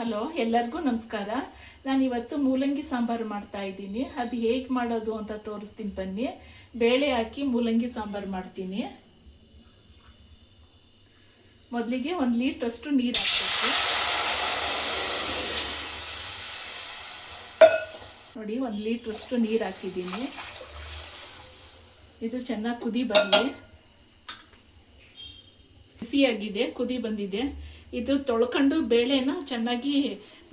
Hello, ಎಲ್ಲರಿಗೂ ನಮಸ್ಕಾರ. ನಾನು ಇವತ್ತು ಮೂಲಂಗಿ ಸಾಂಬಾರು ಮಾಡ್ತಾ ಇದ್ದೀನಿ. ಅದು ಹೇಗೆ ಮಾಡೋದು ಅಂತ ತೋರಿಸ್ತೀನಿ ಬನ್ನಿ. ಬೇಳೆ ಹಾಕಿ ಮೂಲಂಗಿ ಸಾಂಬಾರು ಮಾಡ್ತೀನಿ. ಮೊದಲಿಗೆ 1 ಲೀಟ್ರಷ್ಟು ನೀರು ಹಾಕಬೇಕು. ನೋಡಿ, 1 ಲೀಟ್ರಷ್ಟು ನೀರು ಹಾಕಿದ್ದೀನಿ. ಇದು ಚೆನ್ನಾಗಿ ಕುದಿ ಬರಲಿ. ಬಿಸಿಯಾಗಿದೆ, ಕುದಿ ಬಂದಿದೆ. ಇದು ತೊಳ್ಕೊಂಡು ಬೇಳೆನ ಚೆನ್ನಾಗಿ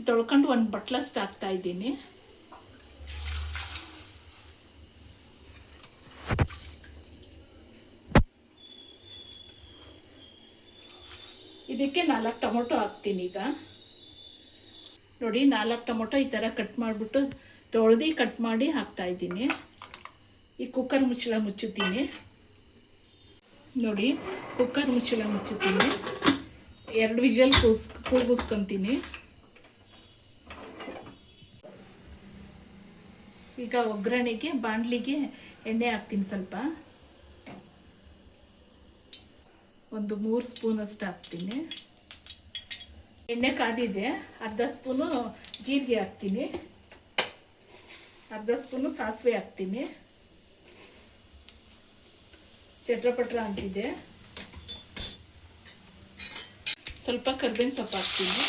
ತೊಳ್ಕೊಂಡು ಒಂದು ಬಟ್ಲಷ್ಟು ಹಾಕ್ತಾ ಇದ್ದೀನಿ. ಇದಕ್ಕೆ 4 ಟೊಮೊಟೊ ಹಾಕ್ತೀನಿ. ಈಗ ನೋಡಿ, 4 ಟೊಮೊಟೊ ಈ ಥರ ಕಟ್ ಮಾಡಿಬಿಟ್ಟು ತೊಳೆದು ಕಟ್ ಮಾಡಿ ಹಾಕ್ತಾ ಇದ್ದೀನಿ. ಈ ಕುಕ್ಕರ್ ಮುಚ್ಚಳ ಮುಚ್ಚುತ್ತೀನಿ. ನೋಡಿ, ಕುಕ್ಕರ್ ಮುಚ್ಚಳ ಮುಚ್ಚುತ್ತೀನಿ. 2 ವಿಜಲ್ ಕೂಗಿಸ್ಕೊತೀನಿ. ಈಗ ಒಗ್ಗರಣೆಗೆ ಬಾಣಲಿಗೆ ಎಣ್ಣೆ ಹಾಕ್ತೀನಿ. ಸ್ವಲ್ಪ ಒಂದು 3 ಸ್ಪೂನಷ್ಟು ಹಾಕ್ತೀನಿ. ಎಣ್ಣೆ ಕಾದಿದೆ. ಅರ್ಧ ಸ್ಪೂನು ಜೀರಿಗೆ ಹಾಕ್ತೀನಿ. ಅರ್ಧ ಸ್ಪೂನು ಸಾಸಿವೆ ಹಾಕ್ತೀನಿ. ಚಟ್ರಪಟ್ರ ಅಂತಿದೆ. ಸ್ವಲ್ಪ ಕರ್ಬೇವಿನ ಸೊಪ್ಪು ಹಾಕ್ತೀನಿ.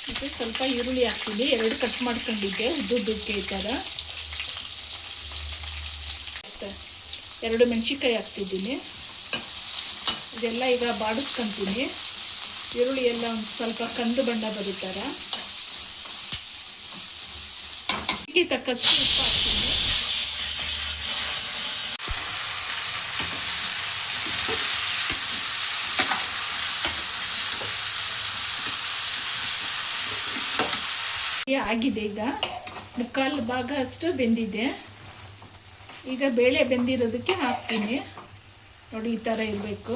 ಮತ್ತು ಸ್ವಲ್ಪ ಈರುಳ್ಳಿ ಹಾಕ್ತೀನಿ. 2 ಕಟ್ ಮಾಡ್ಕೊಂಡಿದ್ದೆ ಉದ್ದುದ್ದಕ್ಕೆ ಈ ಥರ. 2 ಮೆಣಸಿನ್ಕಾಯಿ ಹಾಕ್ತಿದ್ದೀನಿ. ಇದೆಲ್ಲ ಈಗ ಬಾಡಿಸ್ಕೊತೀನಿ. ಈರುಳ್ಳಿ ಎಲ್ಲ ಒಂದು ಸ್ವಲ್ಪ ಕಂದು ಬಣ್ಣ ಬರೋ ಥರ. ತಕ್ಕಷ್ಟು ಉಪ್ಪು ಹಾಕ್ತೀನಿ. ಆಗಿದೆ. ಈಗ 1/4 ಭಾಗ ಅಷ್ಟು ಬೆಂದಿದೆ. ಈಗ ಬೇಳೆ ಬೆಂದಿರೋದಕ್ಕೆ ಹಾಕ್ತೀನಿ. ನೋಡಿ, ಈ ಥರ ಇರಬೇಕು.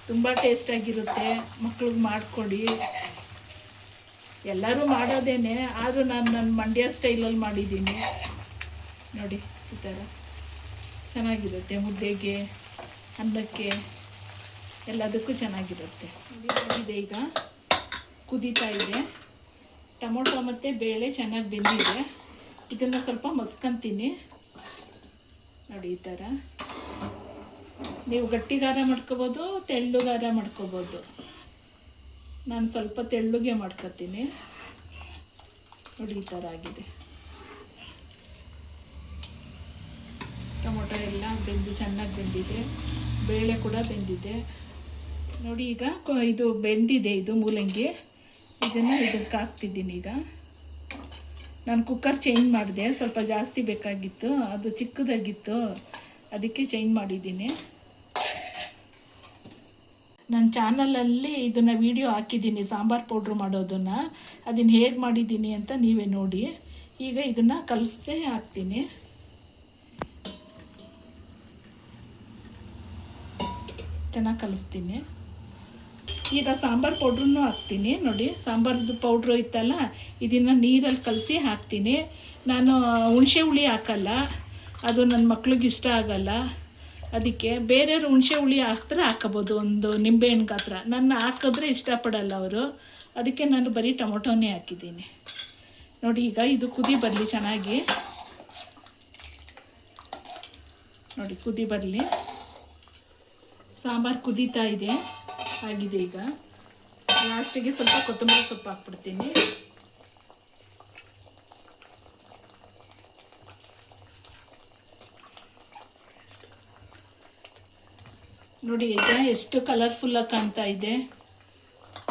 ತುಂಬ ಟೇಸ್ಟಾಗಿರುತ್ತೆ. ಮಕ್ಳಿಗೆ ಮಾಡಿಕೊಡಿ. ಎಲ್ಲರೂ ಮಾಡೋದೇನೆ, ಆದರೂ ನನ್ನ ಮಂಡ್ಯ ಸ್ಟೈಲಲ್ಲಿ ಮಾಡಿದ್ದೀನಿ. ನೋಡಿ, ಈ ಥರ ಚೆನ್ನಾಗಿರುತ್ತೆ. ಮುದ್ದೆಗೆ, ಅನ್ನಕ್ಕೆ, ಎಲ್ಲದಕ್ಕೂ ಚೆನ್ನಾಗಿರುತ್ತೆ. ಆಗಿದೆ. ಈಗ ಕುದೀತಾ ಇದೆ. ಟೊಮೊಟೊ ಮತ್ತು ಬೇಳೆ ಚೆನ್ನಾಗಿ ಬೆಂದಿದೆ. ಇದನ್ನು ಸ್ವಲ್ಪ ಮಸ್ಕೊತೀನಿ. ನೋಡಿ, ಈ ಥರ ನೀವು ಗಟ್ಟಿಗಾರ ಮಾಡ್ಕೋಬೋದು, ತೆಳ್ಳಗಾರ ಮಾಡ್ಕೋಬೋದು. ನಾನು ಸ್ವಲ್ಪ ತೆಳ್ಳಗೆ ಮಾಡ್ಕೊತೀನಿ. ನೋಡಿ, ಈ ಥರ ಆಗಿದೆ. ಟೊಮೊಟೊ ಎಲ್ಲ ಚೆನ್ನಾಗಿ ಬೆಂದಿದೆ. ಬೇಳೆ ಕೂಡ ಬೆಂದಿದೆ. ನೋಡಿ, ಈಗ ಇದು ಬೆಂದಿದೆ. ಇದು ಮೂಲಂಗಿ. ಇದನ್ನು ಇದಕ್ಕೆ ಹಾಕ್ತಿದ್ದೀನಿ. ಈಗ ನಾನು ಕುಕ್ಕರ್ ಚೇಂಜ್ ಮಾಡಿದೆ. ಸ್ವಲ್ಪ ಜಾಸ್ತಿ ಬೇಕಾಗಿತ್ತು, ಅದು ಚಿಕ್ಕದಾಗಿತ್ತು, ಅದಕ್ಕೆ ಚೇಂಜ್ ಮಾಡಿದ್ದೀನಿ. ನನ್ನ ಚಾನಲಲ್ಲಿ ಇದನ್ನು ವಿಡಿಯೋ ಹಾಕಿದ್ದೀನಿ, ಸಾಂಬಾರು ಪೌಡ್ರು ಮಾಡೋದನ್ನು. ಅದನ್ನು ಹೇಗೆ ಮಾಡಿದ್ದೀನಿ ಅಂತ ನೀವೇ ನೋಡಿ. ಈಗ ಇದನ್ನು ಕಲಿಸ್ದೆ ಹಾಕ್ತೀನಿ. ಚೆನ್ನಾಗಿ ಕಲಿಸ್ತೀನಿ. ಈಗ ಸಾಂಬಾರು ಪೌಡ್ರನ್ನೂ ಹಾಕ್ತೀನಿ. ನೋಡಿ, ಸಾಂಬಾರ್ದು ಪೌಡ್ರು ಇತ್ತಲ್ಲ, ಇದನ್ನು ನೀರಲ್ಲಿ ಕಲಸಿ ಹಾಕ್ತೀನಿ. ನಾನು ಹುಣಸೆ ಹುಳಿ ಹಾಕಲ್ಲ, ಅದು ನನ್ನ ಮಕ್ಳಿಗೆ ಇಷ್ಟ ಆಗಲ್ಲ. ಅದಕ್ಕೆ ಬೇರೆಯವರು ಹುಣಸೆ ಹುಳಿ ಹಾಕಿದ್ರೆ ಹಾಕೋಬೋದು, ಒಂದು ನಿಂಬೆಹಣ್ಣು ಗಾತ್ರ. ನನ್ನ ಹಾಕಿದ್ರೆ ಇಷ್ಟಪಡಲ್ಲ ಅವರು. ಅದಕ್ಕೆ ನಾನು ಬರೀ ಟೊಮೊಟೊನೇ ಹಾಕಿದ್ದೀನಿ. ನೋಡಿ, ಈಗ ಇದು ಕುದಿ ಬರಲಿ ಚೆನ್ನಾಗಿ. ನೋಡಿ, ಕುದಿ ಬರಲಿ. ಸಾಂಬಾರು ಕುದೀತಾ ಇದೆ. ಆಗಿದೆ. ಈಗ ಲಾಸ್ಟಿಗೆ ಸ್ವಲ್ಪ ಕೊತ್ತಂಬರಿ ಸೊಪ್ಪು ಹಾಕ್ಬಿಡ್ತೀನಿ. ನೋಡಿ, ಈಗ ಎಷ್ಟು ಕಲರ್ಫುಲ್ಲಾಗಿ ಕಾಣ್ತಾ ಇದೆ.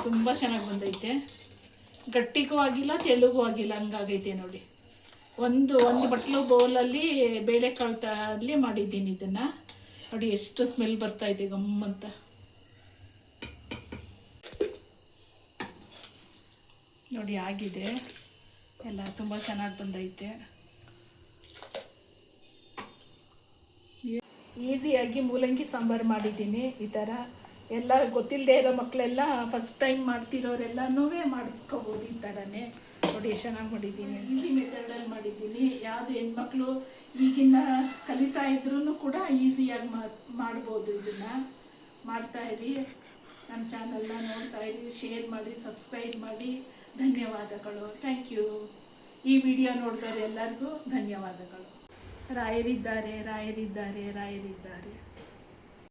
ತುಂಬ ಚೆನ್ನಾಗಿ ಬಂದೈತೆ. ಗಟ್ಟಿಗೂ ಆಗಿಲ್ಲ, ತೆಳ್ಳಗೂ ಆಗಿಲ್ಲ, ಹಂಗಾಗೈತೆ. ನೋಡಿ, ಒಂದು ಬಟ್ಲು ಬೌಲಲ್ಲಿ ಬೇಳೆಕಾಳು ಮಾಡಿದ್ದೀನಿ ಇದನ್ನು. ನೋಡಿ, ಎಷ್ಟು ಸ್ಮೆಲ್ ಬರ್ತಾಯಿದೆ ಗಮ್ಮಂತ. ನೋಡಿ, ಆಗಿದೆ. ಎಲ್ಲ ತುಂಬ ಚೆನ್ನಾಗಿ ಬಂದೈತೆ. ಈಸಿಯಾಗಿ ಮೂಲಂಗಿ ಸಾಂಬಾರು ಮಾಡಿದ್ದೀನಿ. ಈ ಥರ ಎಲ್ಲ ಗೊತ್ತಿಲ್ಲದೆ ಇರೋ ಮಕ್ಕಳೆಲ್ಲ ಫಸ್ಟ್ ಟೈಮ್ ಮಾಡ್ತಿರೋರೆಲ್ಲನೂ ಮಾಡ್ಕೋಬೋದು ಈ ಥರನೇ. ನೋಡಿ, ಎಷ್ಟು ಚೆನ್ನಾಗಿ ಮಾಡಿದ್ದೀನಿ. ಈಸಿ ಮೆಥಡಲ್ಲಿ ಮಾಡಿದ್ದೀನಿ. ಯಾವುದು ಹೆಣ್ಮಕ್ಳು ಈಗಿನ ಕಲಿತಾ ಇದ್ರೂ ಕೂಡ ಈಸಿಯಾಗಿ ಮಾಡ್ಬೋದು ಇದನ್ನು. ಮಾಡ್ತಾಯಿರಿ, ನಮ್ಮ ಚಾನಲ್ನ ನೋಡ್ತಾಯಿರಿ, ಶೇರ್ ಮಾಡಿ, ಸಬ್ಸ್ಕ್ರೈಬ್ ಮಾಡಿ. ಧನ್ಯವಾದಗಳು. Thank you. ಈ ವಿಡಿಯೋ ನೋಡಿದವರು ಎಲ್ಲರಿಗೂ ಧನ್ಯವಾದಗಳು. ರಾಯರಿದ್ದಾರೆ, ರಾಯರಿದ್ದಾರೆ, ರಾಯರಿದ್ದಾರೆ.